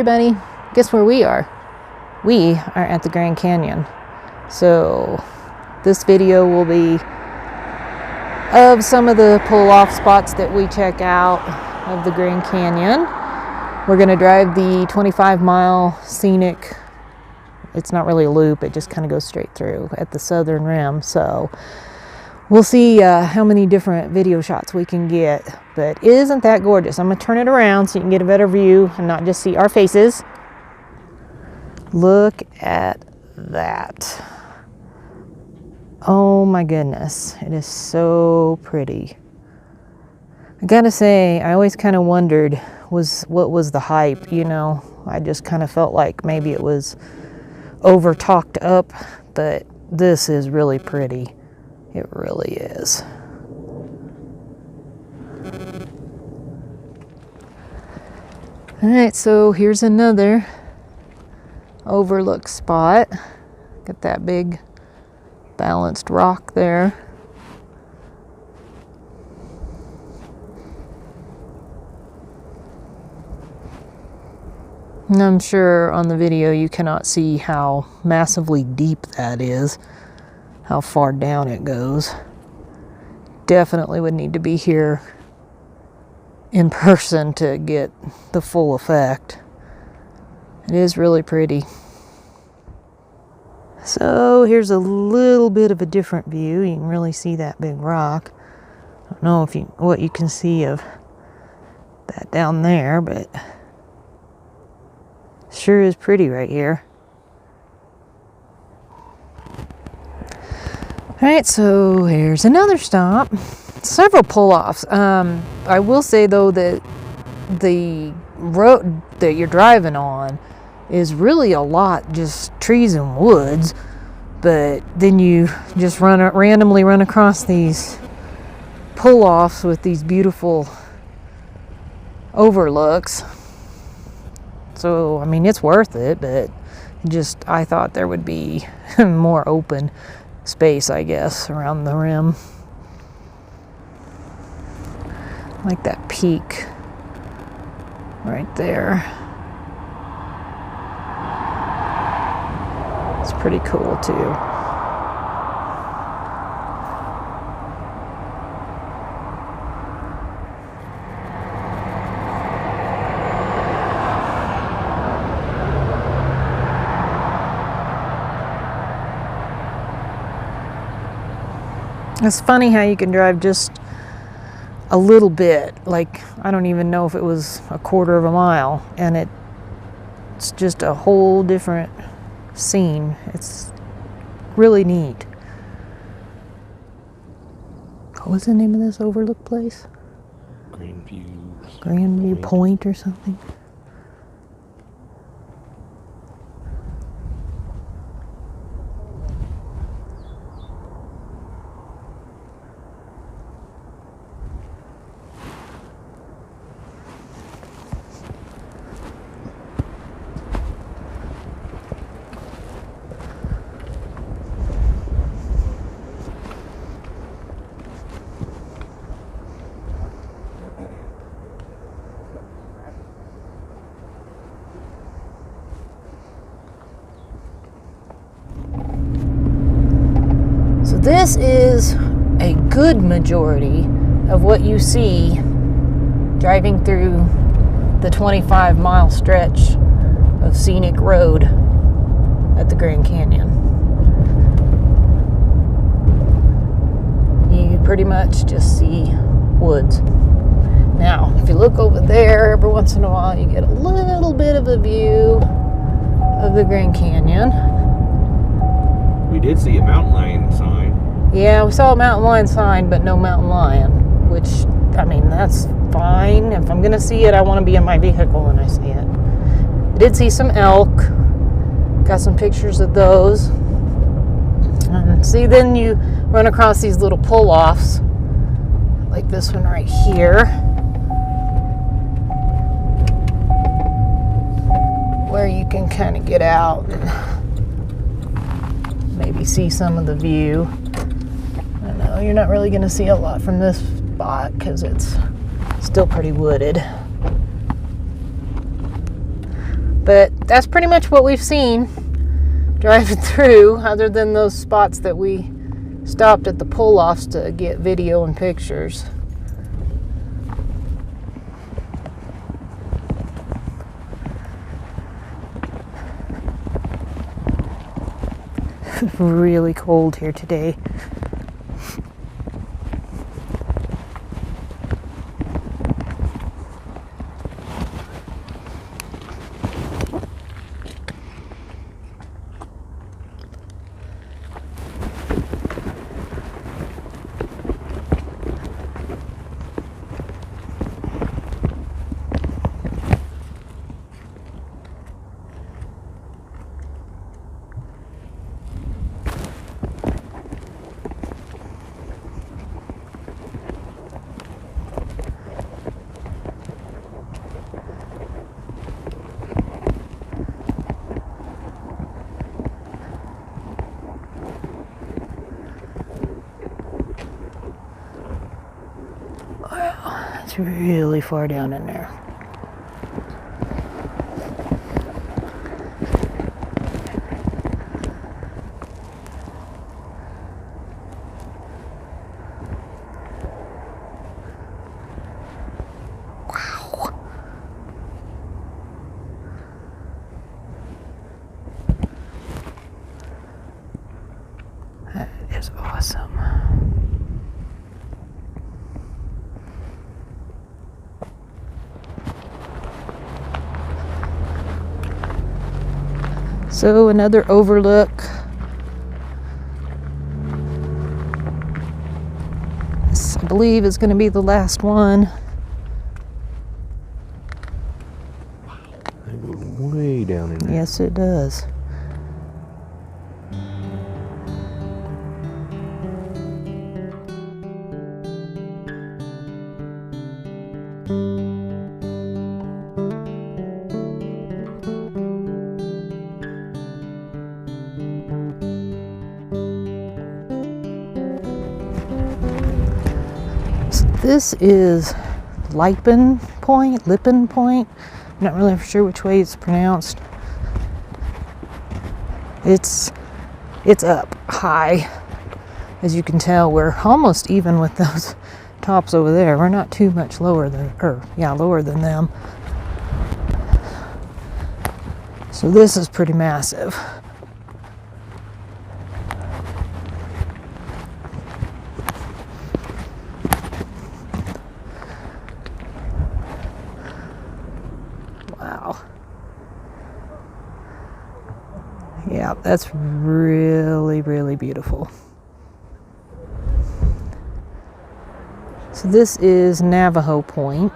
everybody, guess where we are? We are at the Grand Canyon. So this video will be of some of the pull-off spots that we check out of the Grand Canyon. We're going to drive the 25-mile scenic, it's not really a loop, it just kind of goes straight through at the southern rim. So we'll see how many different video shots we can get. But isn't that gorgeous? I'm going to turn it around so you can get a better view and not just see our faces. Look at that. Oh my goodness. It is so pretty. I gotta say, I always kind of wondered what was the hype, you know? I just kind of felt like maybe it was over talked up, but this is really pretty. It really is. All right, so here's another overlook spot. Got that big balanced rock there. And I'm sure on the video you cannot see how massively deep that is, how far down it goes. Definitely would need to be here in person to get the full effect. It is really pretty. So here's a little bit of a different view. You can really see that big rock. I don't know what you can see of that down there, but sure is pretty right here. Alright, so here's another stop. Several pull-offs. I will say though that the road that you're driving on is really a lot just trees and woods, but then you just randomly run across these pull-offs with these beautiful overlooks. So I mean, it's worth it, but just I thought there would be more open space, I guess, around the rim. Like that peak right there. It's pretty cool too. It's funny how you can drive just a little bit, like I don't even know if it was a quarter of a mile, and it's just a whole different scene. It's really neat. What was the name of this overlook place? Grandview Point or something. This is a good majority of what you see driving through the 25-mile stretch of scenic road at the Grand Canyon. You pretty much just see woods. Now, if you look over there, every once in a while you get a little bit of a view of the Grand Canyon. We did see a mountain lion sign. Yeah, we saw a mountain lion sign, but no mountain lion, which, I mean, that's fine. If I'm going to see it, I want to be in my vehicle when I see it. I did see some elk. Got some pictures of those. And see, then you run across these little pull-offs, like this one right here, where you can kind of get out and maybe see some of the view. I know you're not really going to see a lot from this spot because it's still pretty wooded. But that's pretty much what we've seen driving through, other than those spots that we stopped at the pull-offs to get video and pictures. Really cold here today. It's really far down in there. Wow. That is awesome. So another overlook. This, I believe, is going to be the last one. It goes way down in there. Yes, it does. This is Lippen Point. I'm not really sure which way it's pronounced. It's up high. As you can tell, we're almost even with those tops over there. We're not too much lower than, lower than them. So this is pretty massive. Wow. Yeah, that's really, really beautiful. So this is Navajo Point.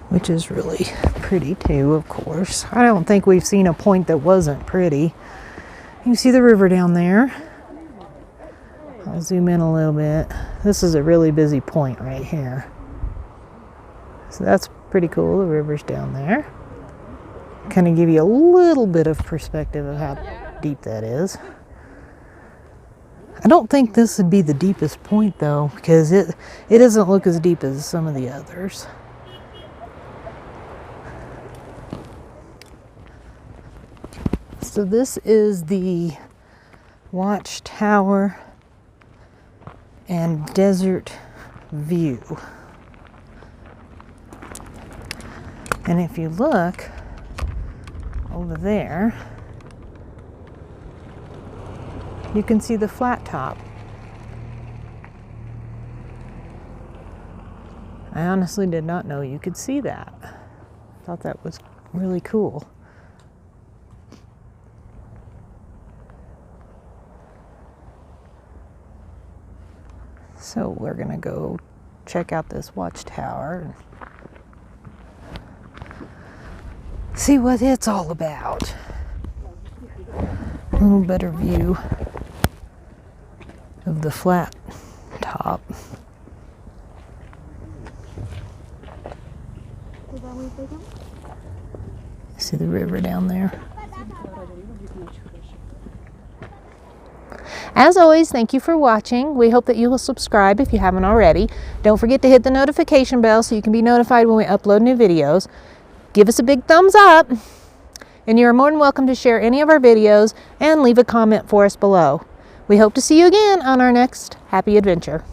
Which is really pretty too, of course. I don't think we've seen a point that wasn't pretty. You can see the river down there. I'll zoom in a little bit. This is a really busy point right here. So that's pretty cool. The river's down there. Kind of give you a little bit of perspective of how deep that is. I don't think this would be the deepest point though, because it doesn't look as deep as some of the others. So this is the watchtower and desert view. And if you look over there, you can see the flat top. I honestly did not know you could see that. Thought that was really cool. So we're gonna go check out this watchtower and see what it's all about. A little better view of the flat top. See the river down there? As always, thank you for watching. We hope that you will subscribe if you haven't already. Don't forget to hit the notification bell so you can be notified when we upload new videos. Give us a big thumbs up. And you are more than welcome to share any of our videos and leave a comment for us below. We hope to see you again on our next happy adventure.